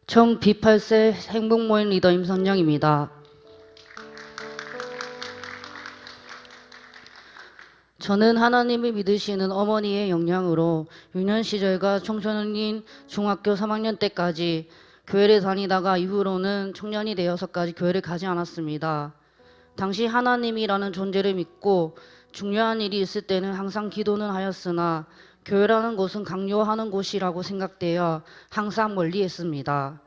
총 B8세 행복모임 리더 임선영입니다. 저는 하나님을 믿으시는 어머니의 영향으로 유년 시절과 청소년인 중학교 3학년 때까지 교회를 다니다가 이후로는 청년이 되어서까지 교회를 가지 않았습니다. 당시 하나님이라는 존재를 믿고 중요한 일이 있을 때는 항상 기도는 하였으나 교회라는 곳은 강요하는 곳이라고 생각되어 항상 멀리했습니다.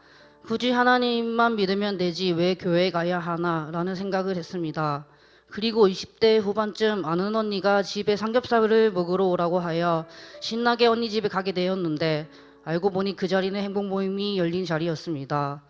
굳이 하나님만 믿으면 되지 왜 교회에 가야 하나 라는 생각을 했습니다. 그리고 20대 후반쯤 아는 언니가 집에 삼겹살을 먹으러 오라고 하여 신나게 언니 집에 가게 되었는데 알고 보니 그 자리는 행복모임이 열린 자리였습니다.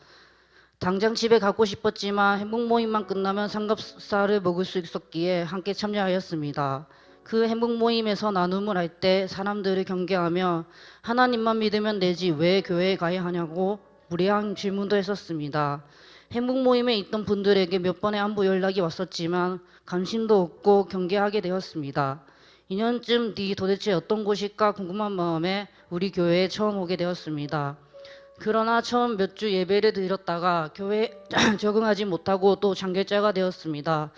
당장 집에 가고 싶었지만 행복모임만 끝나면 삼겹살을 먹을 수 있었기에 함께 참여하였습니다. 그 행복모임에서 나눔을 할 때 사람들을 경계하며 하나님만 믿으면 되지 왜 교회에 가야 하냐고 무례한 질문도 했었습니다. 행복모임에 있던 분들에게 몇 번의 안부 연락이 왔었지만 관심도 없고 경계하게 되었습니다. 2년쯤 뒤 도대체 어떤 곳일까 궁금한 마음에 우리 교회에 처음 오게 되었습니다. 그러나 처음 몇 주 예배를 드렸다가 교회에 적응하지 못하고 또 잠결자가 되었습니다.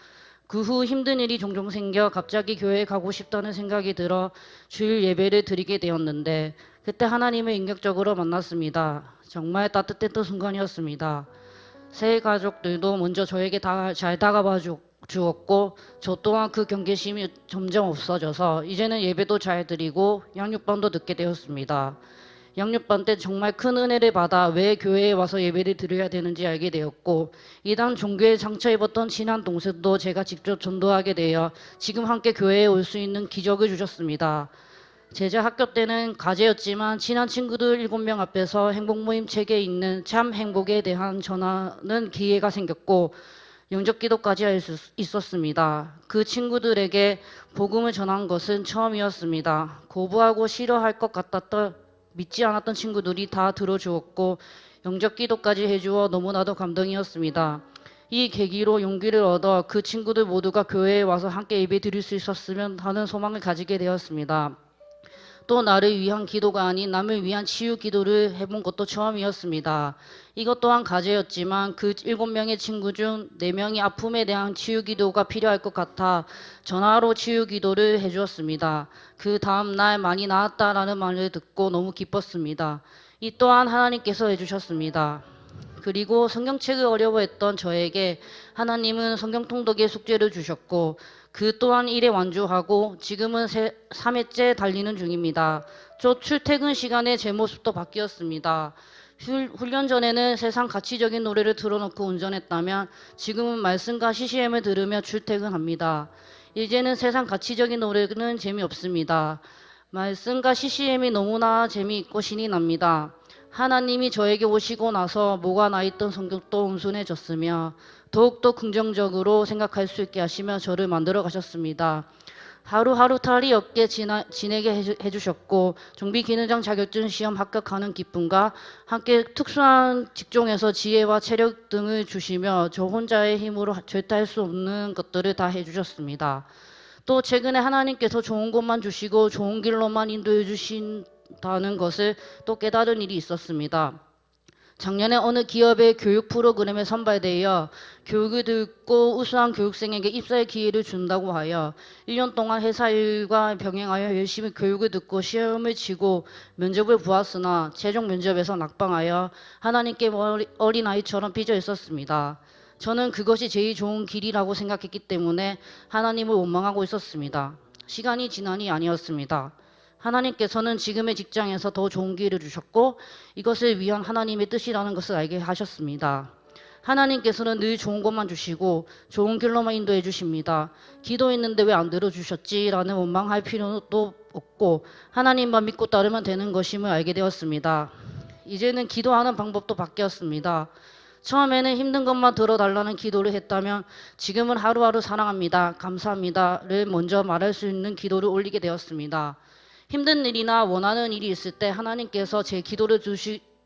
그 후 힘든 일이 종종 생겨 갑자기 교회에 가고 싶다는 생각이 들어 주일 예배를 드리게 되었는데 그때 하나님을 인격적으로 만났습니다. 정말 따뜻했던 순간이었습니다. 새 가족들도 먼저 저에게 잘 다가봐 주었고 저 또한 그 경계심이 점점 없어져서 이제는 예배도 잘 드리고 양육반도 듣게 되었습니다. 양육반 때 정말 큰 은혜를 받아 왜 교회에 와서 예배를 드려야 되는지 알게 되었고 이단 종교에 상처 입었던 친한 동생도 제가 직접 전도하게 되어 지금 함께 교회에 올 수 있는 기적을 주셨습니다. 제자 학교 때는 과제였지만 친한 친구들 7명 앞에서 행복모임 책에 있는 참 행복에 대한 전하는 기회가 생겼고 영접기도까지 할 수 있었습니다. 그 친구들에게 복음을 전한 것은 처음이었습니다. 거부하고 싫어할 것 같았던 믿지 않았던 친구들이 다 들어주었고 영접기도까지 해주어 너무나도 감동이었습니다. 이 계기로 용기를 얻어 그 친구들 모두가 교회에 와서 함께 예배 드릴 수 있었으면 하는 소망을 가지게 되었습니다. 또 나를 위한 기도가 아닌 남을 위한 치유 기도를 해본 것도 처음이었습니다. 이것 또한 과제였지만 그 7명의 친구 중 4명이 아픔에 대한 치유 기도가 필요할 것 같아 전화로 치유 기도를 해주었습니다. 그 다음 날 많이 나았다라는 말을 듣고 너무 기뻤습니다. 이 또한 하나님께서 해주셨습니다. 그리고 성경책을 어려워했던 저에게 하나님은 성경 통독의 숙제를 주셨고 그 또한 일에 완주하고 지금은 3회째 달리는 중입니다. 저 출퇴근 시간에 제 모습도 바뀌었습니다. 훈련 전에는 세상 가치적인 노래를 틀어놓고 운전했다면 지금은 말씀과 CCM을 들으며 출퇴근합니다. 이제는 세상 가치적인 노래는 재미없습니다. 말씀과 CCM이 너무나 재미있고 신이 납니다. 하나님이 저에게 오시고 나서 뭐가 나 있던 성격도 온순해졌으며 더욱더 긍정적으로 생각할 수 있게 하시며 저를 만들어 가셨습니다. 하루하루 탈이 없게 지내게 해주셨고 정비기능장 자격증 시험 합격하는 기쁨과 함께 특수한 직종에서 지혜와 체력 등을 주시며 저 혼자의 힘으로 절대 할 수 없는 것들을 다 해주셨습니다. 또 최근에 하나님께서 좋은 것만 주시고 좋은 길로만 인도해 주신다는 것을 또 깨달은 일이 있었습니다. 작년에 어느 기업의 교육 프로그램에 선발되어 교육을 듣고 우수한 교육생에게 입사의 기회를 준다고 하여 1년 동안 회사 일과 병행하여 열심히 교육을 듣고 시험을 치고 면접을 보았으나 최종 면접에서 낙방하여 하나님께 어린아이처럼 삐져 있었습니다. 저는 그것이 제일 좋은 길이라고 생각했기 때문에 하나님을 원망하고 있었습니다. 시간이 지난이 아니었습니다. 하나님께서는 지금의 직장에서 더 좋은 기회를 주셨고 이것을 위한 하나님의 뜻이라는 것을 알게 하셨습니다. 하나님께서는 늘 좋은 것만 주시고 좋은 길로만 인도해 주십니다. 기도했는데 왜 안 들어주셨지? 라는 원망할 필요도 없고 하나님만 믿고 따르면 되는 것임을 알게 되었습니다. 이제는 기도하는 방법도 바뀌었습니다. 처음에는 힘든 것만 들어달라는 기도를 했다면 지금은 하루하루 사랑합니다, 감사합니다를 먼저 말할 수 있는 기도를 올리게 되었습니다. 힘든 일이나 원하는 일이 있을 때 하나님께서 제 기도를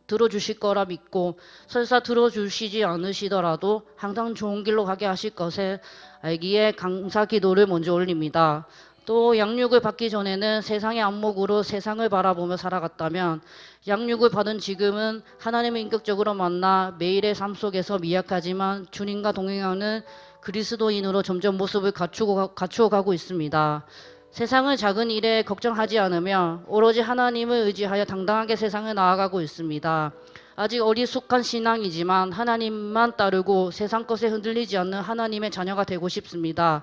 들어주실 거라 믿고 설사 들어주시지 않으시더라도 항상 좋은 길로 가게 하실 것을 알기에 감사 기도를 먼저 올립니다. 또 양육을 받기 전에는 세상의 안목으로 세상을 바라보며 살아갔다면 양육을 받은 지금은 하나님을 인격적으로 만나 매일의 삶 속에서 미약하지만 주님과 동행하는 그리스도인으로 점점 모습을 갖추어 가고 있습니다. 세상을 작은 일에 걱정하지 않으며 오로지 하나님을 의지하여 당당하게 세상을 나아가고 있습니다. 아직 어리숙한 신앙이지만 하나님만 따르고 세상 것에 흔들리지 않는 하나님의 자녀가 되고 싶습니다.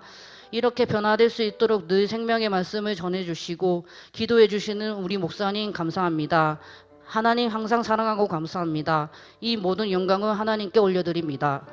이렇게 변화될 수 있도록 늘 생명의 말씀을 전해주시고 기도해 주시는 우리 목사님 감사합니다. 하나님 항상 사랑하고 감사합니다. 이 모든 영광은 하나님께 올려드립니다.